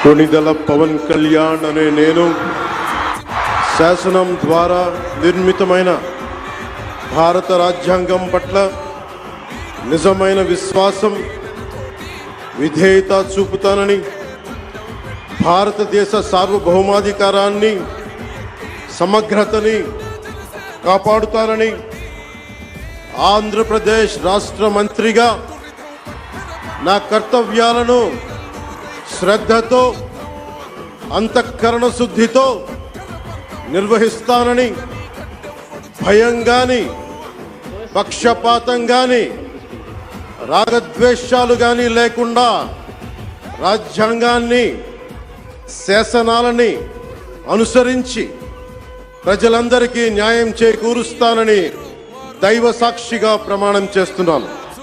కొణిదెల పవన్ కళ్యాణ్ అనే నేను శాసనం ద్వారా నిర్మితమైన భారత రాజ్యాంగం పట్ల నిజమైన విశ్వాసం, విధేయత చూపుతానని, భారతదేశ సార్వభౌమాధికారాన్ని, సమగ్రతని కాపాడుతానని, ఆంధ్రప్రదేశ్ రాష్ట్ర మంత్రిగా నా కర్తవ్యాలను శ్రద్ధతో, అంతఃకరణ శుద్ధితో నిర్వహిస్తానని, భయం గాని, పక్షపాతం గాని, రాగద్వేషాలు గాని లేకుండా రాజ్యాంగాన్ని, శాసనాలని అనుసరించి ప్రజలందరికీ న్యాయం చేకూరుస్తానని దైవ సాక్షిగా ప్రమాణం చేస్తున్నాను.